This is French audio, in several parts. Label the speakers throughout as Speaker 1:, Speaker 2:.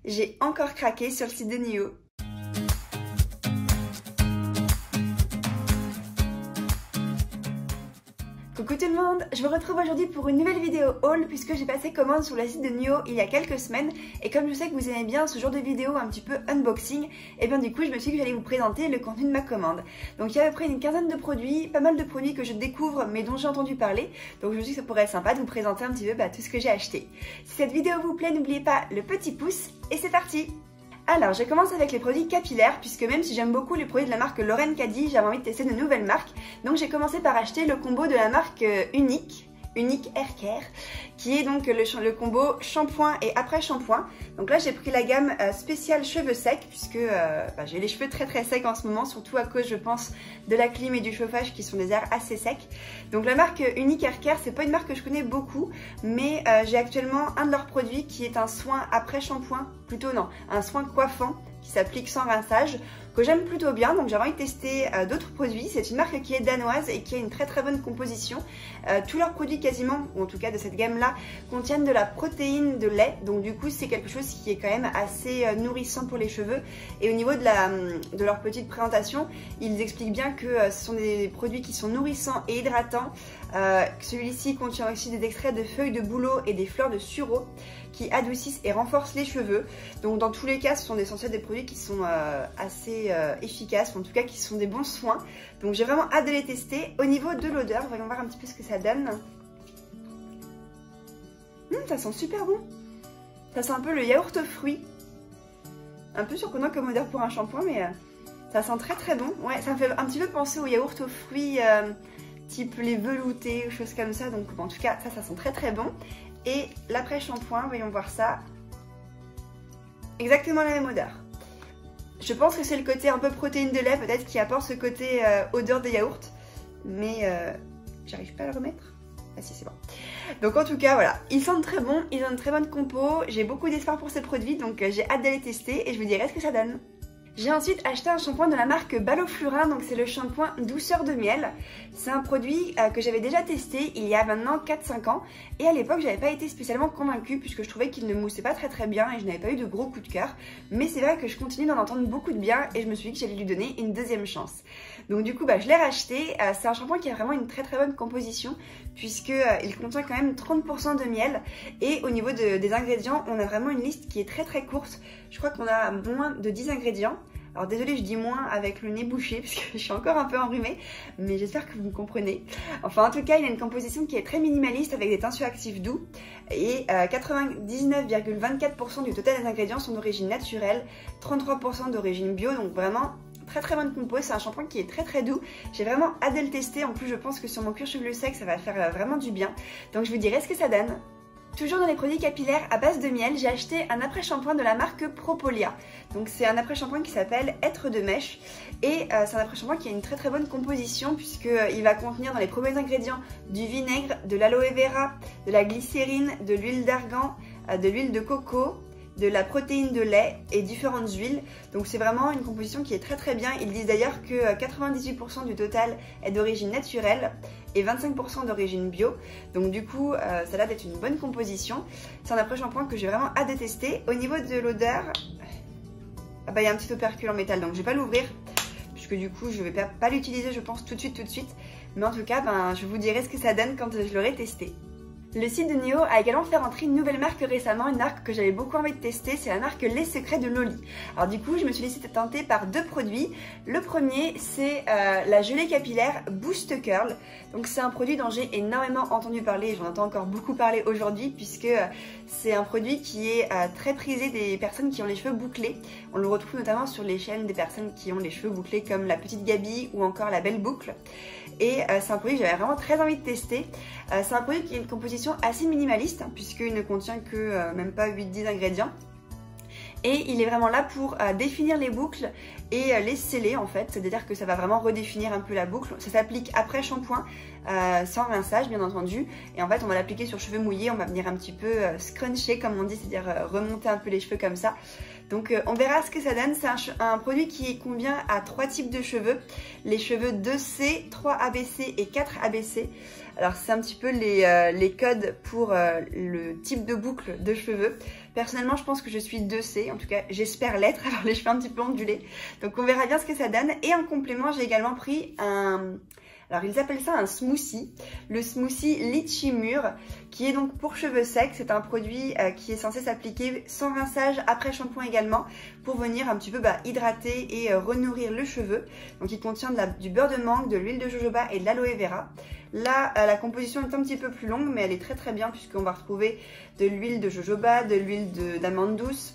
Speaker 1: j'ai encore craqué sur le site de NIO. Coucou tout le monde, je vous retrouve aujourd'hui pour une nouvelle vidéo haul puisque j'ai passé commande sur le site de NIO il y a quelques semaines et comme je sais que vous aimez bien ce genre de vidéo un petit peu unboxing, et bien du coup je me suis dit que j'allais vous présenter le contenu de ma commande. Donc il y a à peu près une quinzaine de produits, pas mal de produits que je découvre mais dont j'ai entendu parler, donc je me suis dit que ça pourrait être sympa de vous présenter un petit peu tout ce que j'ai acheté. Si cette vidéo vous plaît, n'oubliez pas le petit pouce et c'est parti! Alors, je commence avec les produits capillaires, puisque même si j'aime beaucoup les produits de la marque Lauren Caddy, j'avais envie de tester de nouvelles marques. Donc j'ai commencé par acheter le combo de la marque Unique Hair Care, qui est donc le combo shampoing et après shampoing. Donc là j'ai pris la gamme spéciale cheveux secs, puisque j'ai les cheveux très secs en ce moment, surtout à cause je pense de la clim et du chauffage qui sont des airs assez secs. Donc la marque Unique Hair Care, c'est pas une marque que je connais beaucoup, mais j'ai actuellement un de leurs produits qui est un soin après shampoing, un soin coiffant qui s'applique sans rinçage, que j'aime plutôt bien, donc j'avais envie de tester d'autres produits. C'est une marque qui est danoise et qui a une très bonne composition. Tous leurs produits quasiment, ou en tout cas de cette gamme là, contiennent de la protéine de lait, donc du coup c'est quelque chose qui est quand même assez nourrissant pour les cheveux. Et au niveau de leur petite présentation, ils expliquent bien que ce sont des produits qui sont nourrissants et hydratants. Celui-ci contient aussi des extraits de feuilles de bouleau et des fleurs de sureau qui adoucissent et renforcent les cheveux. Donc dans tous les cas, ce sont censés être des produits qui sont assez efficaces, ou en tout cas qui sont des bons soins. Donc j'ai vraiment hâte de les tester. Au niveau de l'odeur, voyons voir un petit peu ce que ça donne. Ça sent super bon. Ça sent un peu le yaourt aux fruits. Un peu surprenant comme odeur pour un shampoing, mais ça sent très bon. Ouais, ça me fait un petit peu penser au yaourt aux fruits type les veloutés ou choses comme ça. Donc en tout cas, ça sent très bon. Et l'après-shampoing, voyons voir ça. Exactement la même odeur. Je pense que c'est le côté un peu protéine de lait peut-être qui apporte ce côté odeur de yaourt. Mais j'arrive pas à le remettre. Ah si, c'est bon. Donc en tout cas, voilà. Ils sentent très bon, ils ont une très bonne compo. J'ai beaucoup d'espoir pour ces produits, donc j'ai hâte d'aller tester et je vous dirai ce que ça donne. J'ai ensuite acheté un shampoing de la marque Balloflurin, donc c'est le shampoing douceur de miel. C'est un produit que j'avais déjà testé il y a maintenant 4-5 ans et à l'époque j'avais pas été spécialement convaincue puisque je trouvais qu'il ne moussait pas très bien et je n'avais pas eu de gros coup de cœur. Mais c'est vrai que je continue d'en entendre beaucoup de bien et je me suis dit que j'allais lui donner une deuxième chance. Donc du coup je l'ai racheté. C'est un shampoing qui a vraiment une très bonne composition puisque il contient quand même 30% de miel et au niveau des ingrédients on a vraiment une liste qui est très courte. Je crois qu'on a moins de 10 ingrédients. Alors désolée, je dis moins avec le nez bouché parce que je suis encore un peu enrhumée, mais j'espère que vous me comprenez. Enfin en tout cas, il a une composition qui est très minimaliste avec des tensioactifs doux et 99,24% du total des ingrédients sont d'origine naturelle, 33% d'origine bio, donc vraiment très bonne compo. C'est un shampoing qui est très doux. J'ai vraiment hâte de le tester. En plus, je pense que sur mon cuir chevelu sec, ça va faire vraiment du bien. Donc je vous dirai ce que ça donne. Toujours dans les produits capillaires à base de miel, j'ai acheté un après-shampoing de la marque Propolia. Donc c'est un après-shampoing qui s'appelle Être de mèche et c'est un après-shampoing qui a une très bonne composition puisqu'il va contenir dans les premiers ingrédients du vinaigre, de l'aloe vera, de la glycérine, de l'huile d'argan, de l'huile de coco, de la protéine de lait et différentes huiles. Donc c'est vraiment une composition qui est très bien. Ils disent d'ailleurs que 98% du total est d'origine naturelle et 25% d'origine bio. Donc du coup ça a l'air d'être une bonne composition. C'est un après-shampoing que j'ai vraiment hâte de tester. Au niveau de l'odeur, il y a un petit opercule en métal donc je vais pas l'ouvrir puisque du coup je vais pas l'utiliser je pense tout de suite. Mais en tout cas je vous dirai ce que ça donne quand je l'aurai testé. Le site de NIO a également fait rentrer une nouvelle marque récemment, une marque que j'avais beaucoup envie de tester, c'est la marque Les Secrets de Loli. Alors du coup, je me suis laissée tenter par deux produits. Le premier, c'est la gelée capillaire Boost Curl. Donc c'est un produit dont j'ai énormément entendu parler, et j'en entends encore beaucoup parler aujourd'hui, puisque c'est un produit qui est très prisé des personnes qui ont les cheveux bouclés. On le retrouve notamment sur les chaînes des personnes qui ont les cheveux bouclés comme la petite Gabi ou encore la Belle Boucle. Et c'est un produit que j'avais vraiment très envie de tester. C'est un produit qui a une composition assez minimaliste puisqu'il ne contient que même pas 8-10 ingrédients. Et il est vraiment là pour définir les boucles et les sceller en fait, c'est-à-dire que ça va vraiment redéfinir un peu la boucle. Ça s'applique après shampoing, sans rinçage bien entendu, et en fait on va l'appliquer sur cheveux mouillés, on va venir un petit peu scruncher comme on dit, c'est-à-dire remonter un peu les cheveux comme ça. Donc on verra ce que ça donne. C'est un produit qui convient à 3 types de cheveux, les cheveux 2C, 3ABC et 4ABC. Alors c'est un petit peu les codes pour le type de boucle de cheveux. Personnellement je pense que je suis 2C, en tout cas j'espère l'être, avoir les cheveux un petit peu ondulés. Donc on verra bien ce que ça donne. Et en complément j'ai également pris alors ils appellent ça un smoothie, le smoothie litchi mûr, qui est donc pour cheveux secs. C'est un produit qui est censé s'appliquer sans rinçage, après shampoing également, pour venir un petit peu hydrater et renourrir le cheveu. Donc il contient du beurre de mangue, de l'huile de jojoba et de l'aloe vera. Là la composition est un petit peu plus longue mais elle est très très bien puisqu'on va retrouver de l'huile de jojoba, de l'huile d'amande douce,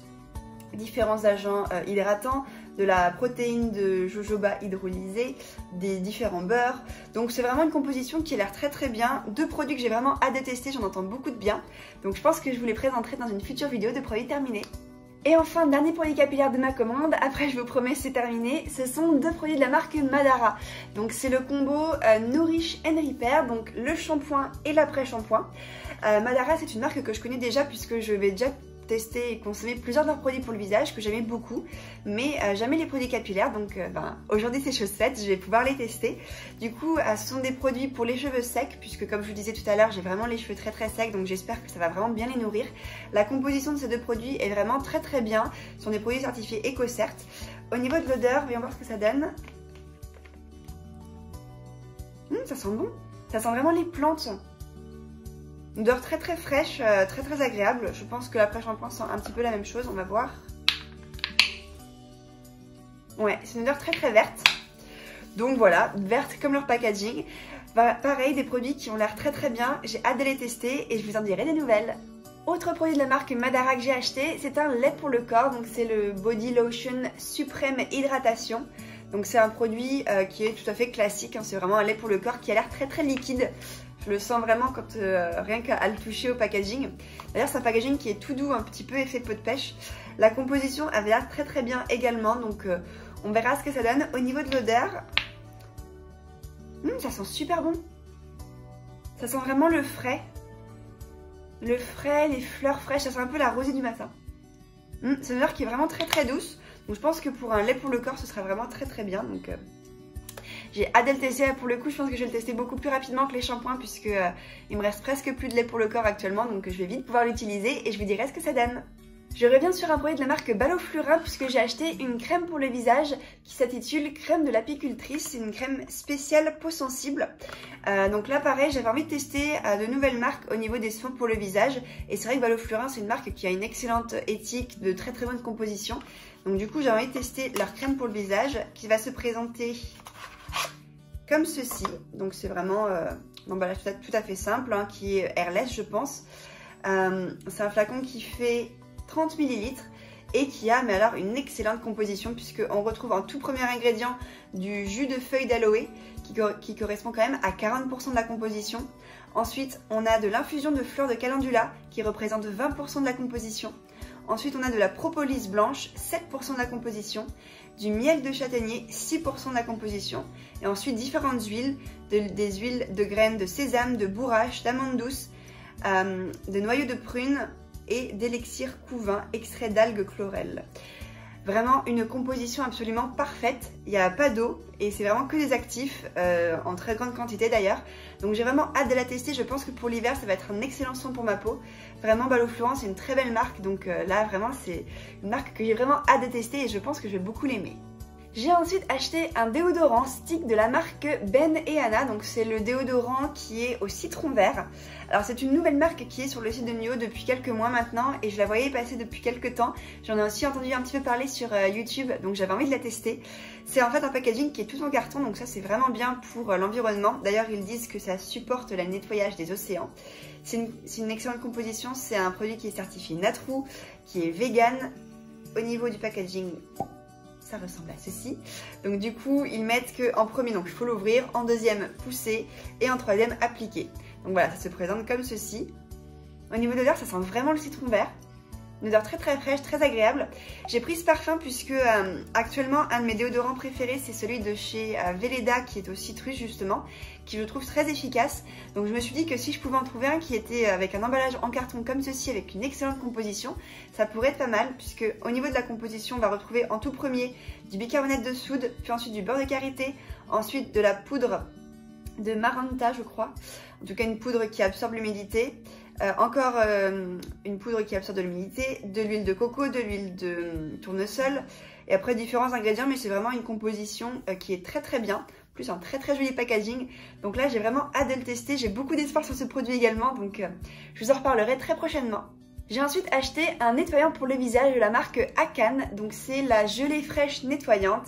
Speaker 1: différents agents hydratants, de la protéine de jojoba hydrolysée, des différents beurres. Donc c'est vraiment une composition qui a l'air très très bien. Deux produits que j'ai vraiment hâte de tester, j'en entends beaucoup de bien. Donc je pense que je vous les présenterai dans une future vidéo de produits terminés. Et enfin, dernier produit capillaire de ma commande, après je vous promets c'est terminé, ce sont deux produits de la marque Madara. Donc c'est le combo Nourish and Repair, donc le shampoing et l'après-shampoing. Madara c'est une marque que je connais déjà puisque je vais déjà testé et consommé plusieurs de leurs produits pour le visage que j'aimais beaucoup, mais jamais les produits capillaires. Donc aujourd'hui c'est chose faite, je vais pouvoir les tester. Du coup ce sont des produits pour les cheveux secs, puisque comme je vous disais tout à l'heure j'ai vraiment les cheveux très très secs, donc j'espère que ça va vraiment bien les nourrir. La composition de ces deux produits est vraiment très très bien, ce sont des produits certifiés EcoCert. Au niveau de l'odeur, voyons voir ce que ça donne. Ça sent bon, ça sent vraiment les plantes. Une odeur très très fraîche, très très agréable. Je pense que l'après-shampoing sent un petit peu la même chose, on va voir. Ouais, c'est une odeur très très verte. Donc voilà, verte comme leur packaging. Pareil, des produits qui ont l'air très très bien. J'ai hâte de les tester et je vous en dirai des nouvelles. Autre produit de la marque Madara que j'ai acheté, c'est un lait pour le corps. Donc c'est le Body Lotion Suprême Hydratation. Donc c'est un produit qui est tout à fait classique, hein. C'est vraiment un lait pour le corps qui a l'air très très liquide. Je le sens vraiment quand rien qu'à le toucher au packaging. D'ailleurs c'est un packaging qui est tout doux, un petit peu effet peau de pêche. La composition avait l'air très très bien également, donc on verra ce que ça donne. Au niveau de l'odeur, ça sent super bon. Ça sent vraiment le frais. Le frais, les fleurs fraîches, ça sent un peu la rosée du matin. C'est une odeur qui est vraiment très très douce. Donc je pense que pour un lait pour le corps ce sera vraiment très très bien. Donc j'ai hâte de le tester. Pour le coup je pense que je vais le tester beaucoup plus rapidement que les shampoings, puisque il me reste presque plus de lait pour le corps actuellement. Donc je vais vite pouvoir l'utiliser et je vous dirai ce que ça donne. Je reviens sur un produit de la marque Balloflurin puisque j'ai acheté une crème pour le visage qui s'intitule crème de l'apicultrice. C'est une crème spéciale peau sensible. Donc là pareil, j'avais envie de tester de nouvelles marques au niveau des soins pour le visage. Et c'est vrai que Balloflurin c'est une marque qui a une excellente éthique, de très très bonne composition. Donc du coup j'ai envie de tester leur crème pour le visage qui va se présenter comme ceci. Donc c'est vraiment l'emballage tout à fait simple, hein, qui est airless je pense. C'est un flacon qui fait 30 ml et qui a mais alors une excellente composition, puisqu'on retrouve en tout premier ingrédient du jus de feuilles d'aloe qui correspond quand même à 40% de la composition. Ensuite on a de l'infusion de fleurs de calendula qui représente 20% de la composition. Ensuite on a de la propolis blanche, 7% de la composition, du miel de châtaignier, 6% de la composition, et ensuite différentes huiles, des huiles de graines de sésame, de bourrache, d'amande douce, de noyaux de prune et d'élixir couvain, extrait d'algues chlorelles. Vraiment une composition absolument parfaite, il n'y a pas d'eau et c'est vraiment que des actifs, en très grande quantité d'ailleurs. Donc j'ai vraiment hâte de la tester, je pense que pour l'hiver ça va être un excellent soin pour ma peau. Vraiment Balloflurin c'est une très belle marque, donc là vraiment c'est une marque que j'ai vraiment hâte de tester et je pense que je vais beaucoup l'aimer. J'ai ensuite acheté un déodorant stick de la marque Ben & Anna, donc c'est le déodorant qui est au citron vert. Alors c'est une nouvelle marque qui est sur le site de NIO depuis quelques mois maintenant et je la voyais passer depuis quelques temps. J'en ai aussi entendu un petit peu parler sur YouTube, donc j'avais envie de la tester. C'est en fait un packaging qui est tout en carton, donc ça c'est vraiment bien pour l'environnement. D'ailleurs ils disent que ça supporte le nettoyage des océans. C'est une excellente composition, c'est un produit qui est certifié Natrou, qui est vegan. Au niveau du packaging, ça ressemble à ceci. Donc du coup ils mettent que en premier donc il faut l'ouvrir, en deuxième pousser et en troisième appliquer. Donc voilà, ça se présente comme ceci. Au niveau de l'odeur ça sent vraiment le citron vert. Une odeur très très fraîche, très agréable. J'ai pris ce parfum puisque actuellement un de mes déodorants préférés c'est celui de chez Velleda qui est au citrus justement, qui je trouve très efficace. Donc je me suis dit que si je pouvais en trouver un qui était avec un emballage en carton comme ceci avec une excellente composition, ça pourrait être pas mal, puisque au niveau de la composition on va retrouver en tout premier du bicarbonate de soude, puis ensuite du beurre de karité, ensuite de la poudre de Maranta je crois, en tout cas une poudre qui absorbe l'humidité, encore une poudre qui absorbe de l'humidité, de l'huile de coco, de l'huile de tournesol et après différents ingrédients, mais c'est vraiment une composition qui est très bien, plus un très joli packaging. Donc là j'ai vraiment hâte de le tester, j'ai beaucoup d'espoir sur ce produit également, donc je vous en reparlerai très prochainement. J'ai ensuite acheté un nettoyant pour le visage de la marque Akan, donc c'est la gelée fraîche nettoyante.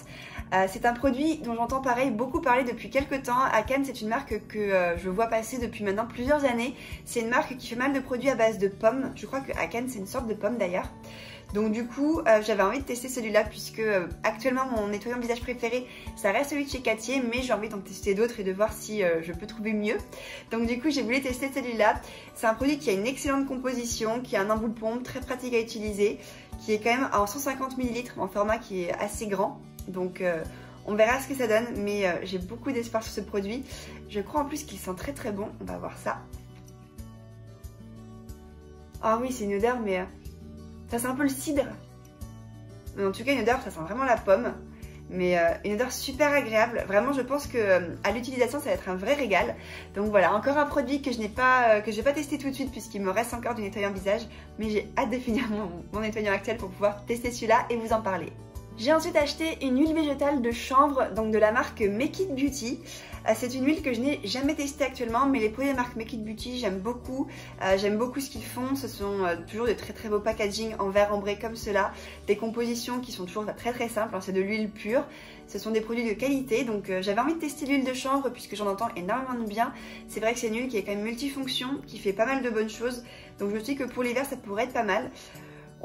Speaker 1: C'est un produit dont j'entends beaucoup parler depuis quelques temps. Akan, c'est une marque que je vois passer depuis maintenant plusieurs années. C'est une marque qui fait mal de produits à base de pommes. Je crois que Akan, c'est une sorte de pomme d'ailleurs. Donc du coup, j'avais envie de tester celui-là puisque actuellement mon nettoyant visage préféré, ça reste celui de chez Cartier, mais j'ai envie d'en tester d'autres et de voir si je peux trouver mieux. Donc du coup, j'ai voulu tester celui-là. C'est un produit qui a une excellente composition, qui a un embout de pompe très pratique à utiliser, qui est quand même en 150 ml, en format qui est assez grand. Donc on verra ce que ça donne, mais j'ai beaucoup d'espoir sur ce produit. Je crois en plus qu'il sent très bon, on va voir ça. Ah oui, c'est une odeur, mais ça sent un peu le cidre. Mais en tout cas, une odeur, ça sent vraiment la pomme. Mais une odeur super agréable. Vraiment, je pense que à l'utilisation, ça va être un vrai régal. Donc voilà, encore un produit que je n'ai pas, que je vais pas tester tout de suite puisqu'il me reste encore du nettoyant visage. Mais j'ai hâte de finir mon nettoyant actuel pour pouvoir tester celui-là et vous en parler. J'ai ensuite acheté une huile végétale de chanvre, donc de la marque Make It Beauty. C'est une huile que je n'ai jamais testée actuellement, mais les produits de la marque Make It Beauty, j'aime beaucoup. J'aime beaucoup ce qu'ils font. Ce sont toujours de très beaux packaging en verre ambré comme cela. Des compositions qui sont toujours très simples. C'est de l'huile pure. Ce sont des produits de qualité. Donc j'avais envie de tester l'huile de chanvre puisque j'en entends énormément de bien. C'est vrai que c'est une huile qui est quand même multifonction, qui fait pas mal de bonnes choses. Donc je me suis dit que pour l'hiver, ça pourrait être pas mal.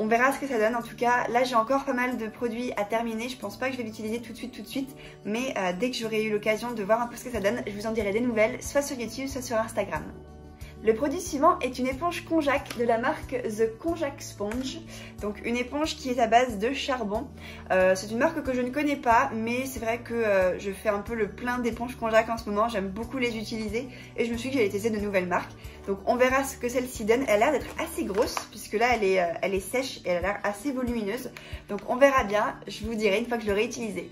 Speaker 1: On verra ce que ça donne. En tout cas, là j'ai encore pas mal de produits à terminer. Je pense pas que je vais l'utiliser tout de suite. Mais dès que j'aurai eu l'occasion de voir un peu ce que ça donne, je vous en dirai des nouvelles, soit sur YouTube, soit sur Instagram. Le produit suivant est une éponge konjac de la marque The Konjac Sponge. Donc une éponge qui est à base de charbon. C'est une marque que je ne connais pas, mais c'est vrai que je fais un peu le plein d'éponges konjac en ce moment. J'aime beaucoup les utiliser et je me suis dit que j'allais tester de nouvelles marques. Donc on verra ce que celle-ci donne. Elle a l'air d'être assez grosse puisque là elle est sèche et elle a l'air assez volumineuse. Donc on verra bien, je vous dirai une fois que je l'aurai utilisée.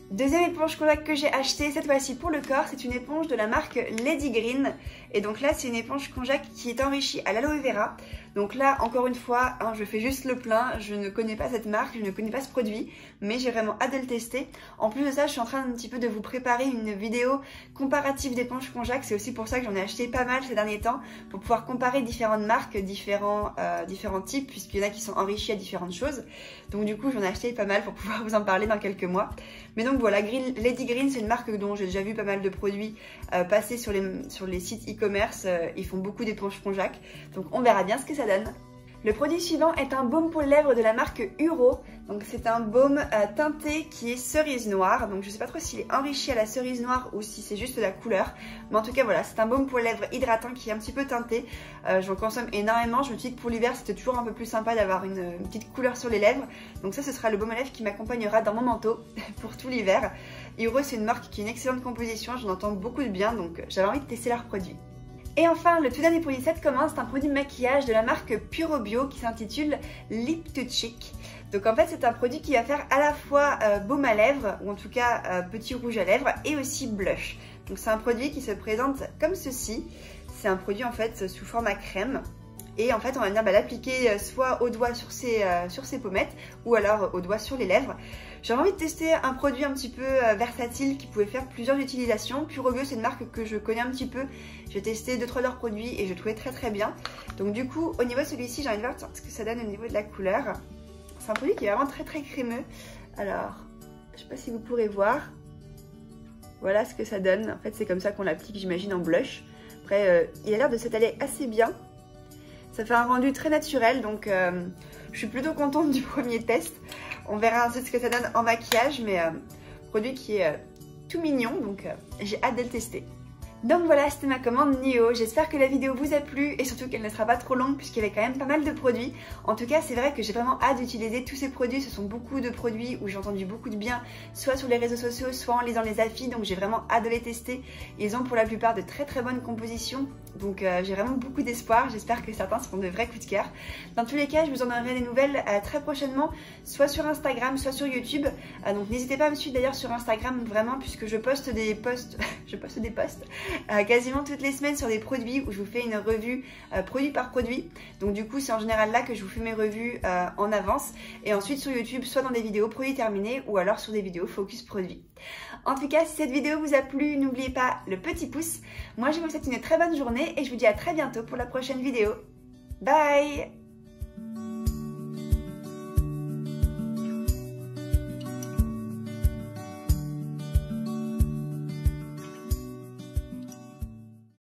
Speaker 1: Deuxième éponge konjac que j'ai achetée, cette fois-ci pour le corps, c'est une éponge de la marque Lady Green. Et donc là, c'est une éponge konjac qui est enrichie à l'aloe vera. Donc là, encore une fois, je fais juste le plein. Je ne connais pas cette marque, je ne connais pas ce produit, mais j'ai vraiment hâte de le tester. En plus de ça, je suis en train un petit peu de vous préparer une vidéo comparative d'éponges konjac. C'est aussi pour ça que j'en ai acheté pas mal ces derniers temps, pour pouvoir comparer différentes marques, différents types, puisqu'il y en a qui sont enrichis à différentes choses. Donc du coup, j'en ai acheté pas mal pour pouvoir vous en parler dans quelques mois. Mais donc voilà, Lady Green, c'est une marque dont j'ai déjà vu pas mal de produits passer sur les sites e-commerce. Ils font beaucoup d'éponges konjac, donc on verra bien ce que ça donne. Le produit suivant est un baume pour les lèvres de la marque Uro. Donc c'est un baume teinté qui est cerise noire. Donc je sais pas trop s'il est enrichi à la cerise noire ou si c'est juste la couleur. Mais en tout cas voilà, c'est un baume pour les lèvres hydratant qui est un petit peu teinté. J'en consomme énormément. Je me suis dit que pour l'hiver c'était toujours un peu plus sympa d'avoir une petite couleur sur les lèvres. Donc ça, ce sera le baume à lèvres qui m'accompagnera dans mon manteau pour tout l'hiver. Uro, c'est une marque qui a une excellente composition. J'en entends beaucoup de bien, donc j'avais envie de tester leurs produits. Et enfin, le tout dernier produit de cette commande, c'est un produit de maquillage de la marque Puro Bio qui s'intitule Lip to Cheek. Donc en fait, c'est un produit qui va faire à la fois baume à lèvres, ou en tout cas petit rouge à lèvres, et aussi blush. Donc c'est un produit qui se présente comme ceci. C'est un produit en fait sous format crème. Et en fait, on va venir l'appliquer soit au doigt sur ses pommettes, ou alors au doigt sur les lèvres. J'avais envie de tester un produit un petit peu versatile qui pouvait faire plusieurs utilisations. Puro Bio, c'est une marque que je connais un petit peu. J'ai testé 2-3 de leurs produits et je trouvais très bien. Donc du coup, au niveau de celui-ci, j'ai envie de voir ce que ça donne au niveau de la couleur. C'est un produit qui est vraiment très crémeux. Alors, je sais pas si vous pourrez voir. Voilà ce que ça donne. En fait, c'est comme ça qu'on l'applique, j'imagine, en blush. Après, il a l'air de s'étaler assez bien. Ça fait un rendu très naturel, donc je suis plutôt contente du premier test. On verra ensuite ce que ça donne en maquillage, mais produit qui est tout mignon, donc j'ai hâte de le tester. Donc voilà, c'était ma commande NIO. J'espère que la vidéo vous a plu et surtout qu'elle ne sera pas trop longue puisqu'il y avait quand même pas mal de produits. En tout cas, c'est vrai que j'ai vraiment hâte d'utiliser tous ces produits. Ce sont beaucoup de produits où j'ai entendu beaucoup de bien, soit sur les réseaux sociaux, soit en lisant les avis. Donc j'ai vraiment hâte de les tester. Ils ont pour la plupart de très bonnes compositions. Donc j'ai vraiment beaucoup d'espoir. J'espère que certains seront de vrais coups de cœur. Dans tous les cas, je vous en donnerai des nouvelles très prochainement, soit sur Instagram, soit sur YouTube. Donc n'hésitez pas à me suivre d'ailleurs sur Instagram vraiment puisque je poste des posts. quasiment toutes les semaines sur des produits où je vous fais une revue produit par produit. Donc du coup c'est en général là que je vous fais mes revues en avance. Et ensuite sur YouTube, soit dans des vidéos produits terminés ou alors sur des vidéos focus produit. En tout cas, si cette vidéo vous a plu, n'oubliez pas le petit pouce. Moi je vous souhaite une très bonne journée et je vous dis à très bientôt pour la prochaine vidéo. Bye!